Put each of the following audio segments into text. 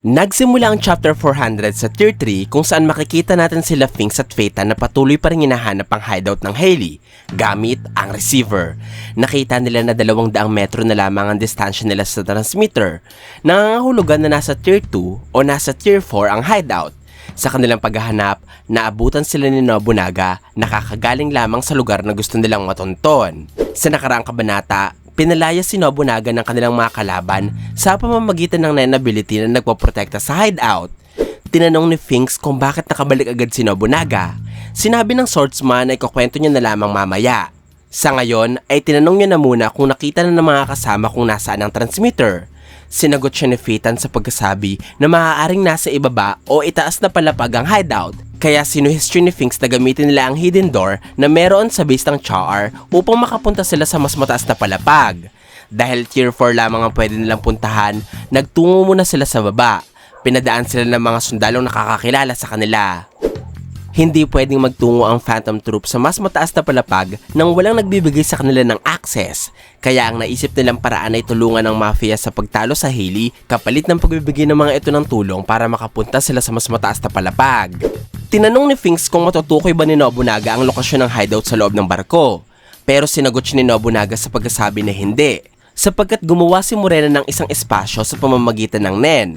Nagsimula ang Chapter 400 sa Tier 3 kung saan makikita natin sila Finks at Phaeton na patuloy pa rin hinahanap ang hideout ng Hailey gamit ang receiver. Nakita nila na 200 metro na lamang ang distansya nila sa transmitter. Nangangahulugan na nasa Tier 2 o nasa Tier 4 ang hideout. Sa kanilang paghahanap, naabutan sila ni Nobunaga na kakagaling lamang sa lugar na gusto nilang matunton. Sa nakaraang kabanata, pinalaya si Nobunaga ng kanilang mga kalaban sa pamamagitan ng Nen ability na nagpoprotekta sa hideout. Tinanong ni Finks kung bakit nakabalik agad si Nobunaga. Sinabi ng swordsman ay kukwento niya na lamang mamaya. Sa ngayon ay tinanong niya na muna kung nakita na ng mga kasama kung nasaan ang transmitter. Sinagot siya ni Phaeton sa pagkasabi na maaaring nasa ibaba o itaas na palapag ang hideout. Kaya sinuhestyon ni Finks na gamitin nila ang hidden door na meron sa base ng Char upang makapunta sila sa mas mataas na palapag. Dahil Tier 4 lamang ang pwede nilang puntahan, nagtungo muna sila sa baba. Pinadaan sila ng mga sundalong nakakakilala sa kanila. Hindi pwedeng magtungo ang Phantom Troop sa mas mataas na palapag nang walang nagbibigay sa kanila ng access. Kaya ang naisip nilang paraan ay tulungan ng mafia sa pagtalo sa Hailey kapalit ng pagbibigay ng mga ito ng tulong para makapunta sila sa mas mataas na palapag. Tinanong ni Finks kung matutukoy ba ni Nobunaga ang lokasyon ng hideout sa loob ng barko. Pero sinagot siya ni Nobunaga sa pagkasabi na hindi, sapagkat gumawa si Morena ng isang espasyo sa pamamagitan ng Nen.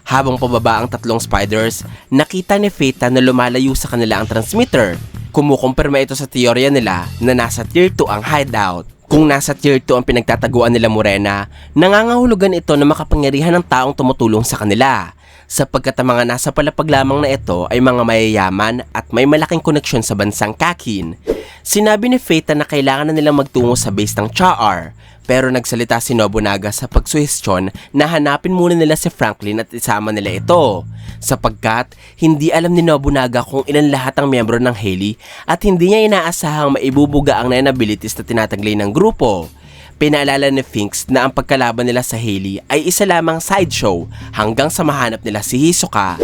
Habang pababa ang tatlong spiders, nakita ni Phaeton na lumalayo sa kanila ang transmitter. Kumukumpirma ito sa teorya nila na nasa Tier 2 ang hideout. Kung nasa Tier 2 ang pinagtataguan nila Morena, nangangahulugan ito na makapangyarihan ng taong tumutulong sa kanila. Sapagkat ang mga nasa palapag lamang na ito ay mga mayayaman at may malaking koneksyon sa bansang Kakin. Sinabi ni Phaeton na kailangan na nilang magtungo sa base ng Char. Pero nagsalita si Nobunaga sa pagsuhestyon na hanapin muna nila si Franklin at isama nila ito. Sapagkat hindi alam ni Nobunaga kung ilan lahat ang miyembro ng Hailey at hindi niya inaasahang maibubuga ang Nen abilities na tinataglay ng grupo. Pinaalala ni Finks na ang pagkalaban nila sa Hailey ay isa lamang sideshow hanggang sa mahanap nila si Hisoka.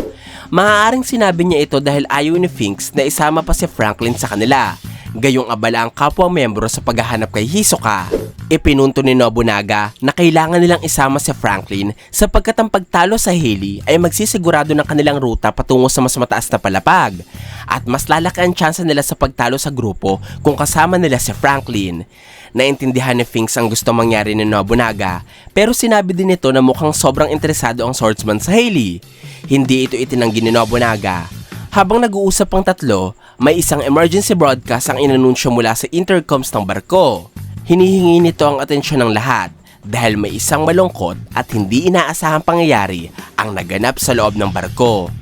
Maaaring sinabi niya ito dahil ayaw ni Finks na isama pa si Franklin sa kanila. Gayong abala ang kapwa miyembro sa paghahanap kay Hisoka. Ipinunto ni Nobunaga na kailangan nilang isama si Franklin sapagkat ang pagtalo sa Hailey ay magsisigurado ng kanilang ruta patungo sa mas mataas na palapag. At mas lalaki ang tsansa nila sa pagtalo sa grupo kung kasama nila si Franklin. Naintindihan ni Finks ang gusto mangyari ni Nobunaga, pero sinabi din nito na mukhang sobrang interesado ang swordsman sa Hailey. Hindi ito itinanggi ni Nobunaga. Habang nag-uusap ang tatlo, may isang emergency broadcast ang inanunsyo mula sa intercoms ng barko. Hinihingi nito ang atensyon ng lahat dahil may isang malungkot at hindi inaasahang pangyayari ang naganap sa loob ng barko.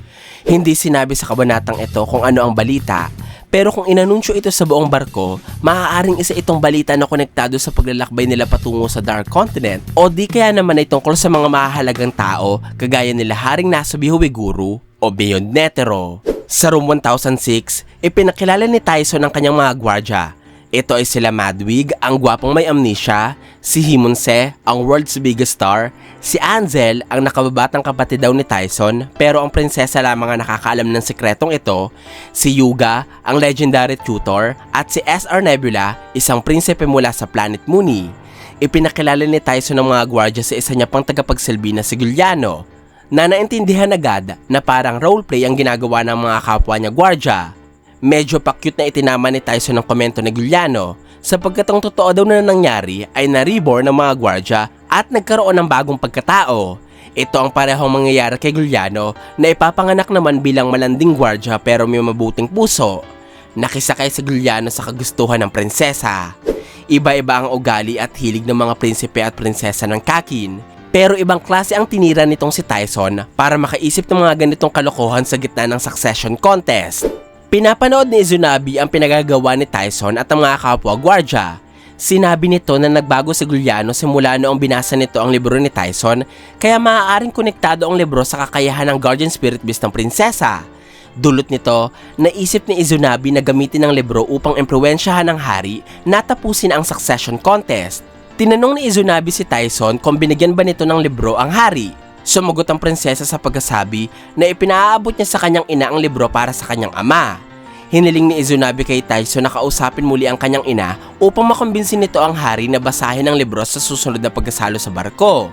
Hindi sinabi sa kabanatang ito kung ano ang balita, pero kung inanunsyo ito sa buong barko, maaaring isa itong balita na konektado sa paglalakbay nila patungo sa Dark Continent o di kaya naman ay tungkol sa mga mahahalagang tao kagaya nila Haring Nasubi Ueguru o Beyond Netero. Sa Room 1006, ipinakilala ni Tyson ang kanyang mga gwardya. Ito ay sila Madwig, ang gwapong may amnesia, si Himonse, ang world's biggest star, si Ansel, ang nakababatang kapatid daw ni Tyson pero ang prinsesa lamang ang nakakaalam ng sekretong ito, si Yuga, ang legendary tutor, at si SR Nebula, isang prinsipe mula sa planet Mooney. Ipinakilala ni Tyson ang mga gwardya sa isa niya pang tagapagsilbi na si Giuliano, na naintindihan agad na parang roleplay ang ginagawa ng mga kapwa niya gwardya. Medyo pa-cute na itinama ni Tyson ang komento ni Giuliano sapagkat ang totoo daw na nangyari ay na-reborn ng mga gwardya at nagkaroon ng bagong pagkatao. Ito ang parehong mangyayari kay Giuliano na ipapanganak naman bilang malanding gwardya pero may mabuting puso. Nakisakay si Giuliano sa kagustuhan ng prinsesa. Iba-iba ang ugali at hilig ng mga prinsipe at prinsesa ng Kakin. Pero ibang klase ang tinira nitong si Tyson para makaisip ng mga ganitong kalokohan sa gitna ng succession contest. Pinapanood ni Izunabi ang pinagagawa ni Tyson at ang mga kapwa gwardya. Sinabi nito na nagbago si Giuliano simula noong binasa nito ang libro ni Tyson kaya maaaring konektado ang libro sa kakayahan ng guardian spirit beast ng prinsesa. Dulot nito, naisip ni Izunabi na gamitin ang libro upang impluwensyahan ng hari na tapusin ang succession contest. Tinanong ni Izunabi si Tyson kung binigyan ba nito ng libro ang hari. Sumagot ang prinsesa sa pagkasabi na ipinaabot niya sa kanyang ina ang libro para sa kanyang ama. Hiniling ni Izunabi kay Tyson na kausapin muli ang kanyang ina upang makumbinsin nito ang hari na basahin ang libro sa susunod na pagkasalo sa barko.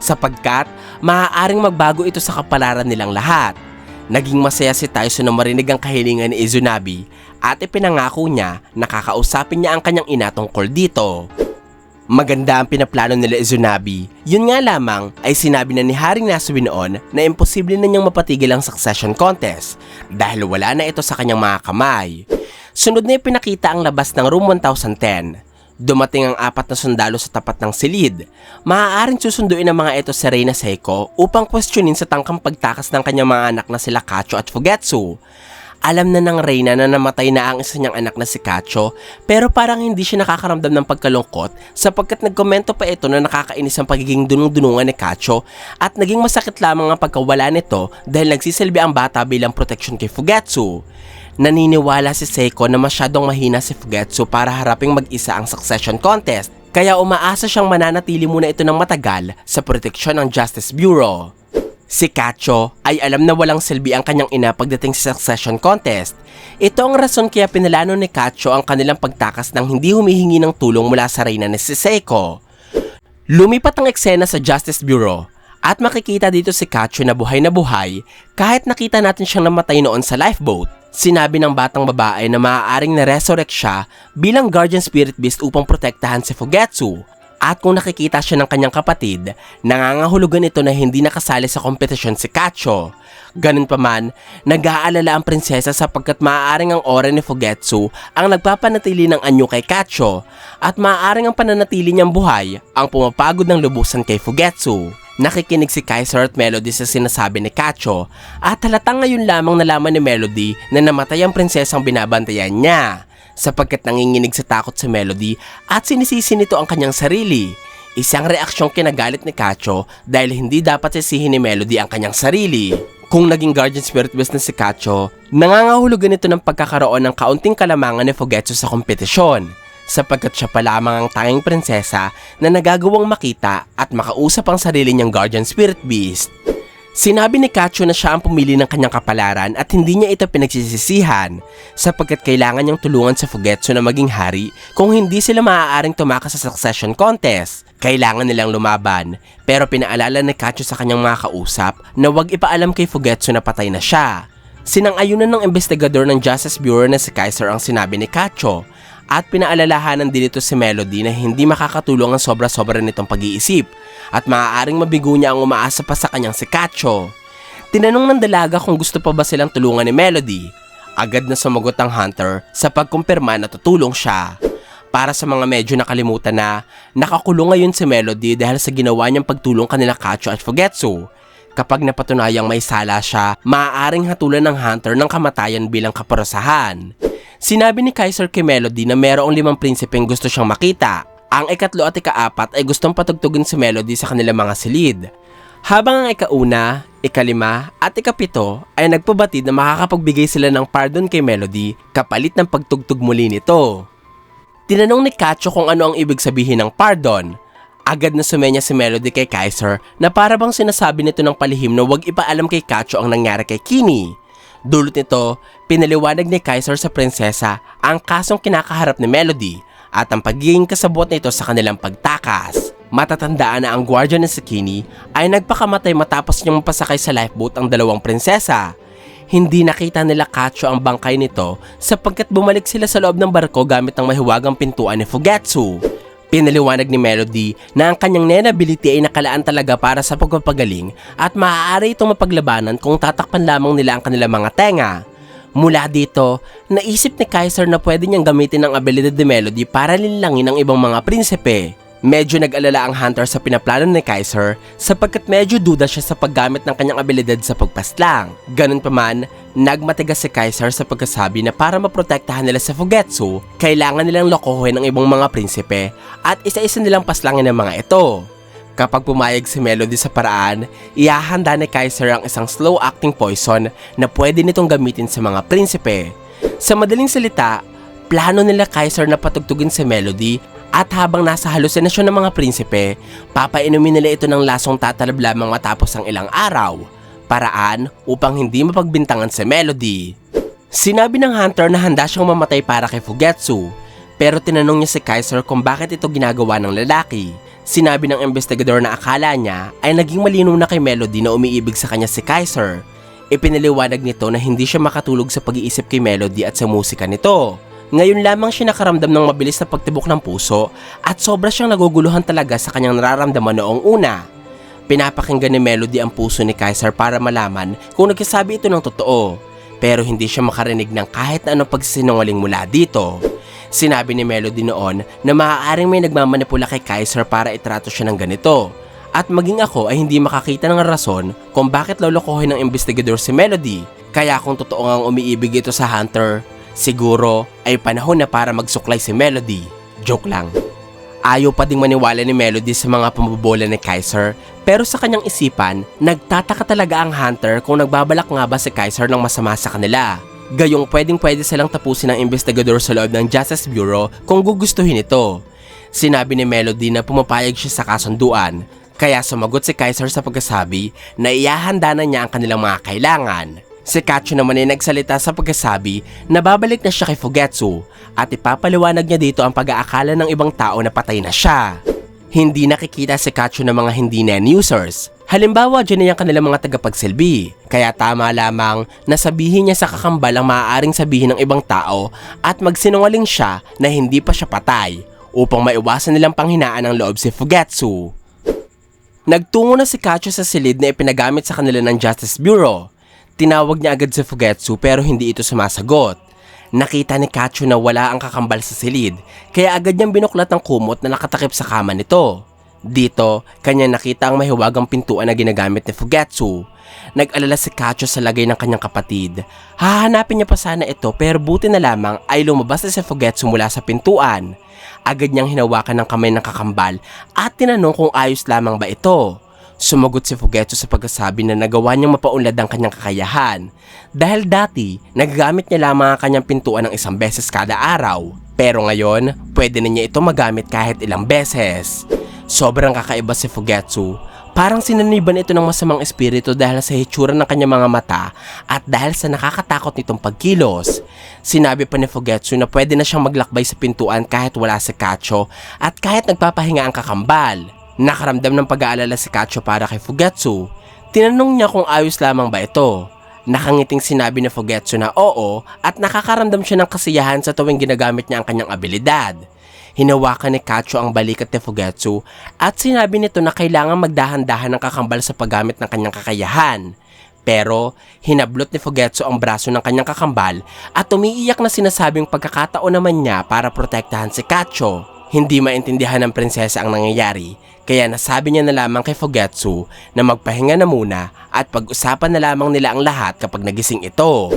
sapagkat maaaring magbago ito sa kapalaran nilang lahat. Naging masaya si Tyson na marinig ang kahilingan ni Izunami at ipinangako niya na kakausapin niya ang kanyang ina tungkol dito. Maganda ang pinaplano nila Izunami. Yun nga lamang ay sinabi na ni Haring Nasubi noon na imposible na niyang mapatigil ang succession contest dahil wala na ito sa kanyang mga kamay. Sunod na ipinakita ang labas ng Room 1010. Dumating ang 4 na sundalo sa tapat ng silid. Maaaring susunduin ang mga ito si Reyna Seiko upang questionin sa tangkang pagtakas ng kanyang mga anak na sila Kacho at Fugetsu. Alam na ng Reyna na namatay na ang isa niyang anak na si Kacho, pero parang hindi siya nakakaramdam ng pagkalungkot sapagkat nagkomento pa ito na nakakainis ang pagiging dunong-dunungan ni Kacho at naging masakit lamang ang pagkawala nito dahil nagsisilbi ang bata bilang protection kay Fugetsu. Naniniwala si Seiko na masyadong mahina si Fugetsu para haraping mag-isa ang succession contest, kaya umaasa siyang mananatili muna ito ng matagal sa proteksyon ng Justice Bureau. Si Kacho ay alam na walang silbi ang kanyang ina pagdating sa succession contest. Ito ang rason kaya pinalano ni Kacho ang kanilang pagtakas nang hindi humihingi ng tulong mula sa reyna ni si Seiko. Lumipat ang eksena sa Justice Bureau at makikita dito si Kacho na buhay kahit nakita natin siyang namatay noon sa lifeboat. Sinabi ng batang babae na maaaring na-resurrect siya bilang guardian spirit beast upang protektahan si Fugetsu. At kung nakikita siya ng kanyang kapatid, nangangahulugan ito na hindi nakasali sa kompetisyon si Kacho. Ganun pa man, nag-aalala ang prinsesa sapagkat maaaring ang aura ni Fugetsu ang nagpapanatili ng anyo kay Kacho at maaaring ang pananatili niyang buhay ang pumapagod ng lubusan kay Fugetsu. Nakikinig si Kaiser at Melody sa sinasabi ni Kacho at halatang ngayon lamang nalaman ni Melody na namatay ang prinsesang binabantayan niya. Sapagkat nanginginig sa takot si Melody at sinisisi nito ang kanyang sarili. Isang reaksyong kinagalit ni Kacho dahil hindi dapat sisihin ni Melody ang kanyang sarili. Kung naging guardian spirit beast na si Kacho, nangangahulugan ito ng pagkakaroon ng kaunting kalamangan ni Fugetsu sa kompetisyon. Sapagkat siya pa lamang ang tanging prinsesa na nagagawang makita at makausap ang sarili niyang guardian spirit beast. Sinabi ni Kacho na siya ang pumili ng kanyang kapalaran at hindi niya ito pinagsisisihan sapagkat kailangan niyang tulungan sa Fugetsu na maging hari kung hindi sila maaaring tumakas sa succession contest. Kailangan nilang lumaban pero pinaalala ni Kacho sa kanyang mga kausap na huwag ipaalam kay Fugetsu na patay na siya. Sinang-ayunan ng investigador ng Justice Bureau na si Kaiser ang sinabi ni Kacho at pinaalalahanan din ito si Melody na hindi makakatulong ang sobra-sobra nitong pag-iisip at maaaring mabigo niya ang umaasa pa sa kanyang si Kacho. Tinanong ng dalaga kung gusto pa ba silang tulungan ni Melody. Agad na sumagot ang hunter sa pagkumpirma na tutulong siya. Para sa mga medyo nakalimutan na, nakakulong ngayon si Melody dahil sa ginawa niyang pagtulong kanila Kacho at Fugetsu. Kapag napatunayang may sala siya, maaaring hatulan ng hunter ng kamatayan bilang kaparusahan. Sinabi ni Kaiser kay Melody na mayroong 5 prinsipeng gusto siyang makita. Ang ikatlo at ika-4 ay gustong patugtugin si Melody sa kanilang mga silid. Habang ang ika-1, ika-5 at ika-7 ay nagpabatid na makakapagbigay sila ng pardon kay Melody kapalit ng pagtugtog muli nito. Tinanong ni Kacho kung ano ang ibig sabihin ng pardon. Agad na sumenya si Melody kay Kaiser na para bang sinasabi nito ng palihim na huwag ipaalam kay Kacho ang nangyari kay Kinney. Dulot nito, pinaliwanag ni Kaiser sa prinsesa ang kasong kinakaharap ni Melody at ang pagiging kasabot nito sa kanilang pagtakas. Matatandaan na ang guardian ni Kinney ay nagpakamatay matapos niyang mapasakay sa lifeboat ang 2 prinsesa. Hindi nakita nila Kacho ang bangkay nito sapagkat bumalik sila sa loob ng barko gamit ang mahiwagang pintuan ni Fugetsu. Pinaliwanag ni Melody na ang kanyang Nen ability ay nakalaan talaga para sa pagpapagaling at maaari itong mapaglabanan kung tatakpan lamang nila ang kanilang mga tenga. Mula dito, naisip ni Kaiser na pwede niyang gamitin ang abilidad ni Melody para linlangin ang ibang mga prinsipe. Medyo nag-alala ang hunter sa pinaplano ni Kaiser sapagkat medyo duda siya sa paggamit ng kanyang abilidad sa pagpaslang. Ganun pa man, nagmatigas si Kaiser sa pagkasabi na para maprotektahan nila sa Fugetsu, kailangan nilang lokohin ang ibang mga prinsipe at isa-isa nilang paslangin ang mga ito. Kapag pumayag si Melody sa paraan, ihahanda ni Kaiser ang isang slow-acting poison na pwede nitong gamitin sa mga prinsipe. Sa madaling salita, plano nila Kaiser na patugtugin si Melody at habang nasa halusinasyon ng mga prinsipe, papainumin nila ito ng lasong tatalab lamang matapos ang ilang araw. Paraan upang hindi mapagbintangan si Melody. Sinabi ng hunter na handa siyang mamatay para kay Fugetsu, pero tinanong niya si Kaiser kung bakit ito ginagawa ng lalaki. Sinabi ng investigador na akala niya ay naging malinaw na kay Melody na umiibig sa kanya si Kaiser. Ipinaliwanag nito na hindi siya makatulog sa pag-iisip kay Melody at sa musika nito. Ngayon lamang siya nakaramdam ng mabilis na pagtibok ng puso at sobra siyang naguguluhan talaga sa kanyang nararamdaman noong una. Pinapakinggan ni Melody ang puso ni Kaiser para malaman kung nagsasabi ito ng totoo, pero hindi siya makarinig ng kahit na anong pagsisinungaling mula dito. Sinabi ni Melody noon na maaaring may nagmamanipula kay Kaiser para itrato siya ng ganito. At maging ako ay hindi makakita ng rason kung bakit lolokohin ng investigador si Melody. Kaya kung totoo ngang umiibig ito sa Hunter, siguro ay panahon na para magsuklay si Melody. Joke lang. Ayaw pa ding maniwala ni Melody sa mga pambobola ni Kaiser, pero sa kanyang isipan, nagtataka talaga ang Hunter kung nagbabalak nga ba si Kaiser ng masama sa kanila. Gayong pwede silang tapusin ng investigador sa loob ng Justice Bureau kung gugustuhin ito. Sinabi ni Melody na pumapayag siya sa kasunduan, kaya sumagot si Kaiser sa pagkasabi na iahanda na niya ang kanilang mga kailangan. Si Kacho naman ay nagsalita sa pagkasabi na babalik na siya kay Fugetsu at ipapaliwanag niya dito ang pag-aakala ng ibang tao na patay na siya. Hindi nakikita si Kacho ng mga hindi NEN users. Halimbawa, dyan na yung kanilang mga tagapagsilbi. Kaya tama lamang na sabihin niya sa kakambal ang maaaring sabihin ng ibang tao at magsinungaling siya na hindi pa siya patay upang maiwasan nilang panghinaan ng loob si Fugetsu. Nagtungo na si Kacho sa silid na ipinagamit sa kanila ng Justice Bureau. Tinawag niya agad si Fugetsu pero hindi ito sumasagot. Nakita ni Kacho na wala ang kakambal sa silid kaya agad niyang binuklat ang kumot na nakatakip sa kama nito. Dito, kanya nakita ang mahiwagang pintuan na ginagamit ni Fugetsu. Nag-alala si Kacho sa lagay ng kanyang kapatid. Hahanapin niya pa sana ito pero buti na lamang ay lumabas na si Fugetsu mula sa pintuan. Agad niyang hinawakan ng kamay ng kakambal at tinanong kung ayos lamang ba ito. Sumagot si Fugetsu sa pagkasabi na nagawa niyang mapaunlad ang kanyang kakayahan. Dahil dati, nagagamit niya lamang ang kanyang pintuan ng isang beses kada araw. Pero ngayon, pwede na niya ito magamit kahit ilang beses. Sobrang kakaiba si Fugetsu. Parang sinaniban ito ng masamang espiritu dahil sa hitsura ng kanyang mga mata at dahil sa nakakatakot nitong pagkilos. Sinabi pa ni Fugetsu na pwede na siyang maglakbay sa pintuan kahit wala si Kacho at kahit nagpapahinga ang kakambal. Nakaramdam ng pag-aalala si Kacho para kay Fugetsu. Tinanong niya kung ayos lamang ba ito. Nakangiting sinabi ni Fugetsu na oo at nakakaramdam siya ng kasiyahan sa tuwing ginagamit niya ang kanyang abilidad. Hinawakan ni Kacho ang balikat ni Fugetsu at sinabi nito na kailangan magdahan-dahan ng kakambal sa paggamit ng kanyang kakayahan. Pero hinablot ni Fugetsu ang braso ng kanyang kakambal at umiiyak na sinasabing pagkakataon naman niya para protektahan si Kacho. Hindi maintindihan ng prinsesa ang nangyayari kaya nasabi niya na lamang kay Fugetsu na magpahinga na muna at pag-usapan na lamang nila ang lahat kapag nagising ito.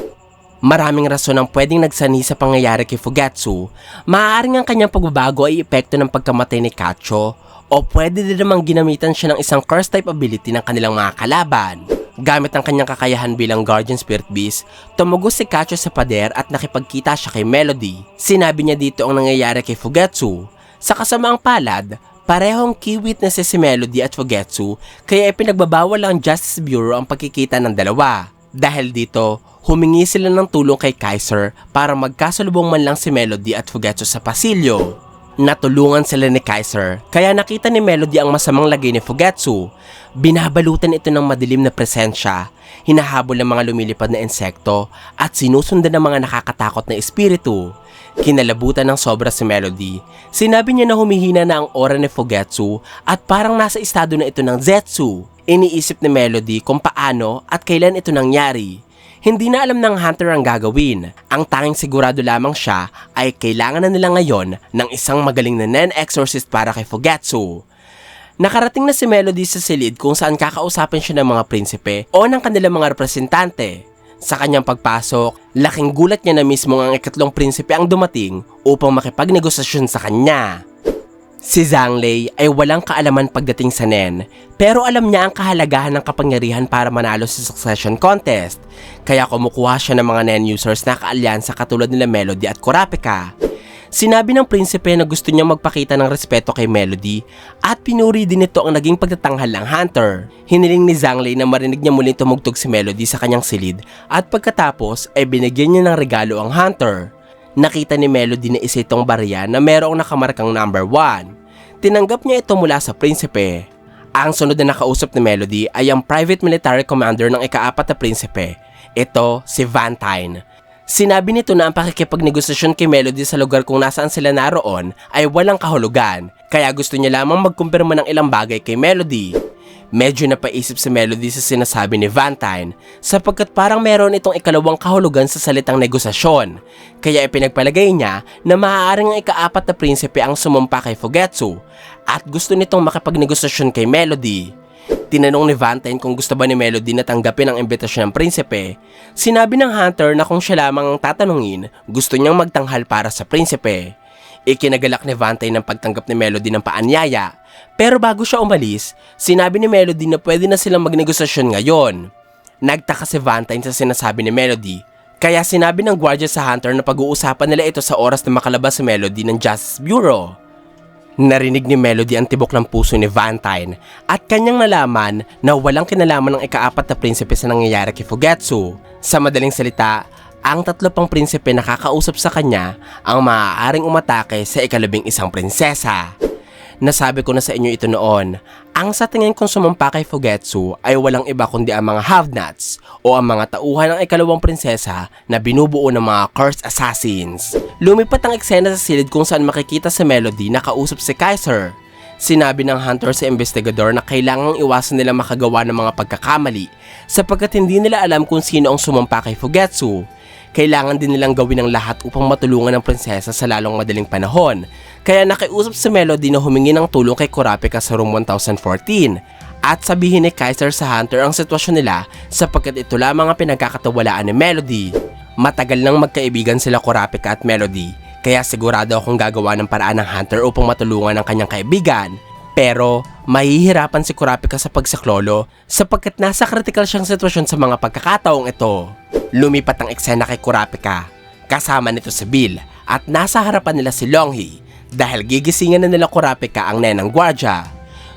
Maraming rason ang pwedeng nagsani sa pangyayari kay Fugetsu. Maaaring ang kanyang pagbabago ay epekto ng pagkamatay ni Kacho o pwede din namang ginamitan siya ng isang curse type ability ng kanilang mga kalaban. Gamit ang kanyang kakayahan bilang Guardian Spirit Beast, tumugos si Kacho sa pader at nakipagkita siya kay Melody. Sinabi niya dito ang nangyayari kay Fugetsu. Sa kasamaang palad, parehong key witnesses si Melody at Fugetsu kaya ipinagbabawal ang Justice Bureau ang pagkikita ng dalawa. Dahil dito, humingi sila ng tulong kay Kaiser para magkasalubong man lang si Melody at Fugetsu sa pasilyo. Natulungan sila ni Kaiser kaya nakita ni Melody ang masamang lagay ni Fugetsu. Binabalutan ito ng madilim na presensya, hinahabol ng mga lumilipad na insekto at sinusundan ng mga nakakatakot na espiritu. Kinalabutan ng sobra si Melody. Sinabi niya na humihina na ang aura ni Fugetsu at parang nasa estado na ito ng Zetsu. Iniisip ni Melody kung paano at kailan ito nangyari. Hindi na alam ng Hunter ang gagawin. Ang tanging sigurado lamang siya ay kailangan na nila ngayon ng isang magaling na NEN exorcist para kay Fugetsu. Nakarating na si Melody sa silid kung saan kakausapin siya ng mga prinsipe o ng kanilang mga representante. Sa kanyang pagpasok, laking gulat niya na mismo ang ikatlong prinsipe ang dumating upang makipagnegosasyon sa kanya. Si Zhanglei ay walang kaalaman pagdating sa NEN, pero alam niya ang kahalagahan ng kapangyarihan para manalo sa succession contest, kaya kumukuha siya ng mga NEN users na kaalyansa katulad nila Melody at Kurapika. Sinabi ng prinsipe na gusto niya magpakita ng respeto kay Melody at pinuri din nito ang naging pagtatanghal ng Hunter. Hiniling ni Zhanglei na marinig niya muling tumugtog si Melody sa kanyang silid at pagkatapos ay binigyan niya ng regalo ang Hunter. Nakita ni Melody na isa itong barya na merong nakamarkang number 1. Tinanggap niya ito mula sa prinsipe. Ang sunod na nakausap ni Melody ay ang private military commander ng ika-4 na prinsipe. Ito si Vantine. Sinabi nito na ang pakikipagnegosasyon kay Melody sa lugar kung nasaan sila naroon ay walang kahulugan, kaya gusto niya lamang magkumpirma ng ilang bagay kay Melody. Medyo napaisip si Melody sa sinasabi ni Vantine sapagkat parang meron itong ikalawang kahulugan sa salitang negosasyon, kaya ipinagpalagay niya na maaaring ang ika-4 na prinsipe ang sumumpa kay Fugetsu at gusto nitong makipagnegosasyon kay Melody. Tinanong ni Vantine kung gusto ba ni Melody na tanggapin ang imbitasyon ng prinsipe. Sinabi ng hunter na kung siya lamang ang tatanungin, gusto niyang magtanghal para sa prinsipe. Ikinagalak ni Vantine ang pagtanggap ni Melody ng paanyaya. Pero bago siya umalis, sinabi ni Melody na pwede na silang magnegosasyon ngayon. Nagtaka si Vantine sa sinasabi ni Melody, kaya sinabi ng gwardiya sa hunter na pag-uusapan nila ito sa oras na makalabas si Melody ng Justice Bureau. Narinig ni Melody ang tibok ng puso ni Vantine at kanyang nalaman na walang kinalaman ng ika-4 na prinsipe sa nangyayari kay Fugetsu. Sa madaling salita, ang 3 pang prinsipe na kakausap sa kanya ang maaaring umatake sa ika-11 prinsesa. Nasabi ko na sa inyo ito noon, ang sa tingin kong sumampa kay Fugetsu ay walang iba kundi ang mga have-nots o ang mga tauhan ng ika-2 prinsesa na binubuo ng mga cursed assassins. Lumipat ang eksena sa silid kung saan makikita si Melody na kausap si Kaiser. Sinabi ng hunter sa investigador na kailangang iwasan nila makagawa ng mga pagkakamali sapagkat hindi nila alam kung sino ang sumampa kay Fugetsu. Kailangan din nilang gawin ang lahat upang matulungan ang prinsesa sa lalong madaling panahon. Kaya nakiusap si Melody na humingi ng tulong kay Kurapika sa room 1014 at sabihin ni Kaiser sa hunter ang sitwasyon nila sapagkat ito lamang ang pinagkakatawalaan ni Melody. Matagal nang magkaibigan sila Kurapika at Melody, kaya sigurado akong gagawa ng paraan ng hunter upang matulungan ang kanyang kaibigan. Pero mahihirapan si Kurapika sa pagsaklolo sapagkat nasa critical siyang sitwasyon sa mga pagkakataong ito. Lumipat ang eksena kay Kurapika. Kasama nito si Bill at nasa harapan nila si Longhee dahil gigisingan na nila Kurapika ang nenang gwardya.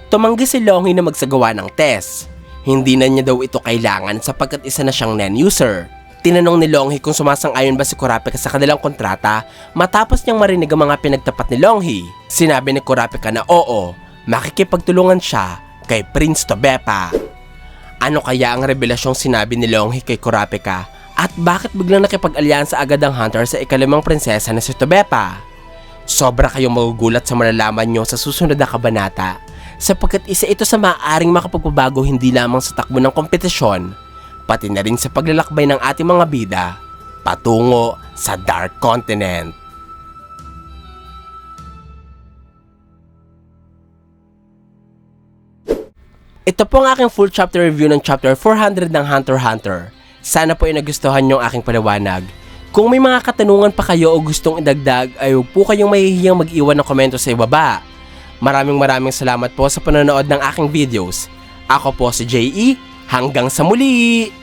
Tumanggi si Longhee na magsagawa ng test. Hindi na niya daw ito kailangan sapagkat isa na siyang nen user. Tinanong ni Longhee kung sumasang-ayon ba si Kurapika sa kanilang kontrata matapos niyang marinig ang mga pinagtapat ni Longhee. Sinabi ni Kurapika na oo, makikipagtulungan siya kay Prince Tobepa. Ano kaya ang revelasyong sinabi ni Longhee kay Kurapika at bakit biglang nakipag-alyansa agad ang hunter sa ika-5 prinsesa na si Tobepa? Sobra kayong magugulat sa malalaman nyo sa susunod na kabanata sapagkat isa ito sa maaaring makapagpabago hindi lamang sa takbo ng kompetisyon pati na rin sa paglalakbay ng ating mga bida patungo sa Dark Continent. Ito po ang aking full chapter review ng chapter 400 ng Hunter x Hunter. Sana po ay nagustuhan nyo ang aking paliwanag. Kung may mga katanungan pa kayo o gustong idagdag ay huwag po kayong mahihiyang mag-iwan ng komento sa ibaba. Maraming salamat po sa panonood ng aking videos. Ako po si J.E. Hanggang sa muli!